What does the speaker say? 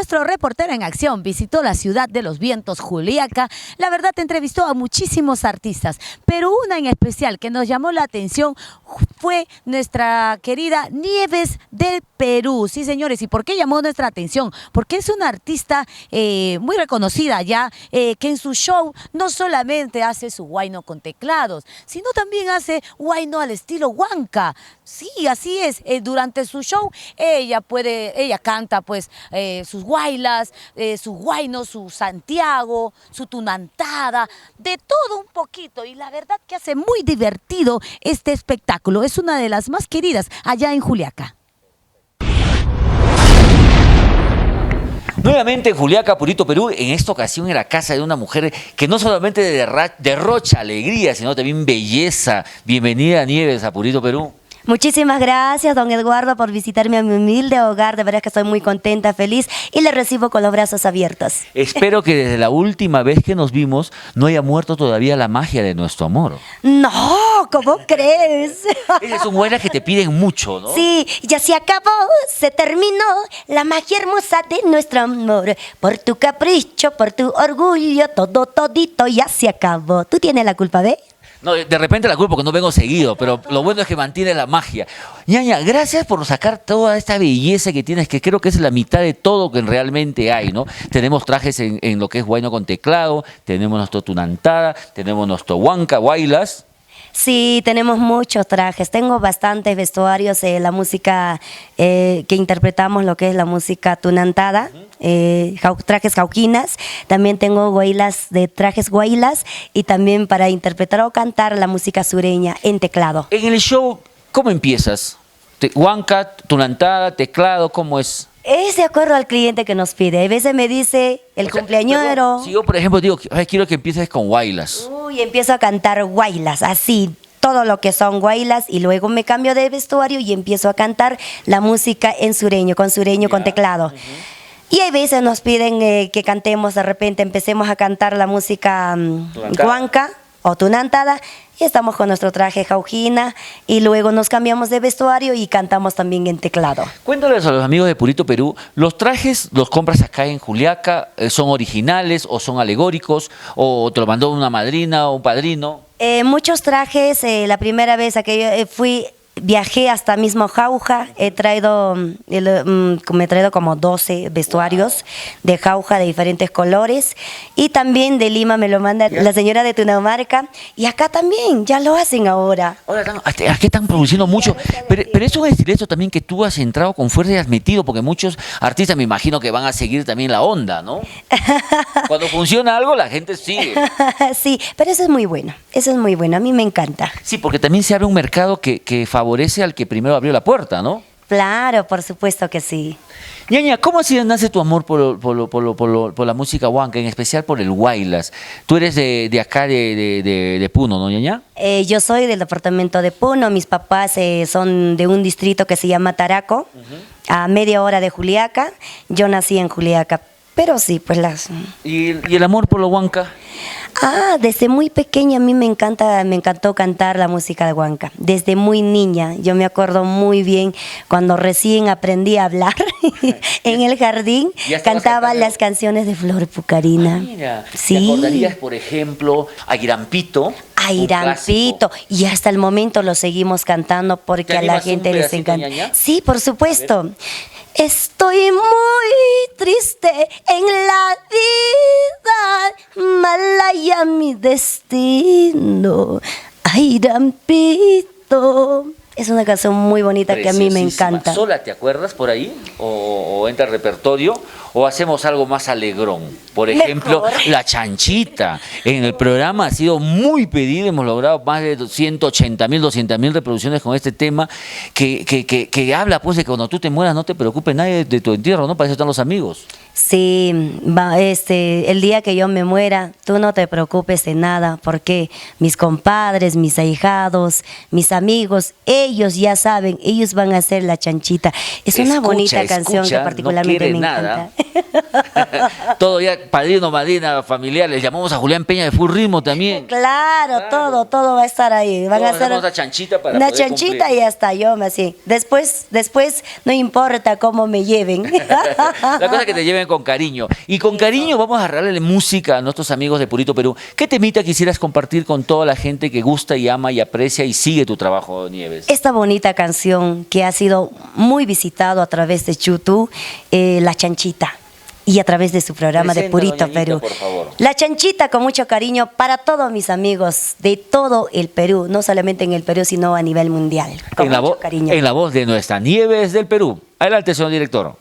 nuestro reportero en acción visitó la ciudad de los vientos, Juliaca. La verdad, entrevistó a muchísimos artistas, pero una en especial que nos llamó la atención fue nuestra querida Nieves del Perú. Sí, señores, ¿y por qué llamó nuestra atención? Porque es una artista muy reconocida ya, que en su show no solamente hace su huayno con teclados, sino también hace huayno al estilo huanca. Sí, así es. Durante su show ella canta pues sus guaylas, su huayno, su Santiago, su tunantada, de todo un poquito. Y la verdad que hace muy divertido este espectáculo. Es una de las más queridas allá en Juliaca. Nuevamente en Juliaca, Purito, Perú, en esta ocasión en la casa de una mujer que no solamente derrocha alegría, sino también belleza. Bienvenida, Nieves, a Purito, Perú. Muchísimas gracias, don Eduardo, por visitarme a mi humilde hogar. De verdad que estoy muy contenta, feliz y le recibo con los brazos abiertos. Espero que desde la última vez que nos vimos no haya muerto todavía la magia de nuestro amor. No, ¿cómo crees? Esas son buenas que te piden mucho, ¿no? Sí, ya se acabó, se terminó la magia hermosa de nuestro amor. Por tu capricho, por tu orgullo, todo todito ya se acabó. ¿Tú tienes la culpa, ve? No, de repente la culpa porque no vengo seguido, pero lo bueno es que mantiene la magia. Ñaña, gracias por sacar toda esta belleza que tienes, que creo que es la mitad de todo que realmente hay, ¿no? Tenemos trajes en lo que es huayno con teclado, tenemos nuestro tunantada, tenemos nuestro huanca, guaylas. Sí, tenemos muchos trajes. Tengo bastantes vestuarios, la música que interpretamos, lo que es la música tunantada, trajes jauquinas. También tengo guaylas de trajes guaylas y también para interpretar o cantar la música sureña en teclado. En el show, ¿cómo empiezas? Huanca, tunantada, teclado, ¿cómo es? Es de acuerdo al cliente que nos pide. A veces me dice el cumpleañero. Si yo, por ejemplo, digo, quiero que empieces con guaylas. Uy, empiezo a cantar guaylas, así, todo lo que son guaylas, y luego me cambio de vestuario y empiezo a cantar la música en sureño, con teclado. Y hay veces nos piden que cantemos, de repente empecemos a cantar la música huanca o tunantada, y estamos con nuestro traje jaujina y luego nos cambiamos de vestuario y cantamos también en teclado. Cuéntales a los amigos de Purito Perú, ¿los trajes los compras acá en Juliaca? ¿Son originales o son alegóricos? ¿O te lo mandó una madrina o un padrino? Muchos trajes, la primera vez a que yo viajé hasta mismo Jauja, me he traído como 12 vestuarios de Jauja de diferentes colores, y también de Lima me lo manda la señora de Tunamarca, y acá también, ya lo hacen ahora. Ahora, aquí están produciendo mucho, pero es un estilazo también que tú has entrado con fuerza y has metido, porque muchos artistas me imagino que van a seguir también la onda, ¿no? Cuando funciona algo, la gente sigue. Sí, pero eso es muy bueno, a mí me encanta. Sí, porque también se abre un mercado que favorece al que primero abrió la puerta, ¿no? Claro, por supuesto que sí. Ñaña, ¿cómo así nace tu amor por la música huanca, en especial por el guaylas? Tú eres de acá, de Puno, ¿no, Ñaña? Yo soy del departamento de Puno, mis papás son de un distrito que se llama Taraco, a media hora de Juliaca. Yo nací en Juliaca, pero sí, pues ¿Y el amor por lo huanca? Desde muy pequeña a mí me encantó cantar la música de huanca. Desde muy niña, yo me acuerdo muy bien cuando recién aprendí a hablar en el jardín, cantaba las canciones de Flor Pucarina. Mira, sí. ¿Te acordarías, por ejemplo, a Irampito? A Irampito, y hasta el momento lo seguimos cantando porque a la gente les encanta. Ñaña? Sí, por supuesto. Estoy muy triste en la vida, malaya mi destino. Ay, Irampito. Es una canción muy bonita que a mí me encanta. ¿Sola te acuerdas por ahí? ¿O entra al repertorio? ¿O hacemos algo más alegrón? Por ejemplo, La Chanchita. En el programa ha sido muy pedido, hemos logrado más de 180.000, 200.000 reproducciones con este tema, que habla pues de que cuando tú te mueras no te preocupes nadie de tu entierro, ¿no? Para eso están los amigos. Sí, el día que yo me muera, tú no te preocupes de nada, porque mis compadres, mis ahijados, mis amigos, ellos ya saben, ellos van a hacer La Chanchita. Es una bonita canción que particularmente me encanta. Todo ya, padrino, madrina, familiar, les llamamos a Julián Peña de Full Ritmo también. Claro, todo va a a estar ahí. Van a hacer una chanchita para una poder chanchita cumplir. y hasta yo me así. Después no importa cómo me lleven. La cosa es que te lleven con cariño. Y con cariño vamos a darle música a nuestros amigos de Purito Perú. ¿Qué temita quisieras compartir con toda la gente que gusta y ama y aprecia y sigue tu trabajo, Nieves? Esta bonita canción que ha sido muy visitado a través de YouTube, La Chanchita. Y a través de su programa de Preséntalo, Purito ñañita, Perú. por favor. La Chanchita con mucho cariño para todos mis amigos de todo el Perú, no solamente en el Perú, sino a nivel mundial. Con mucho cariño. En la voz de nuestra Nieves del Perú. Adelante, señor director.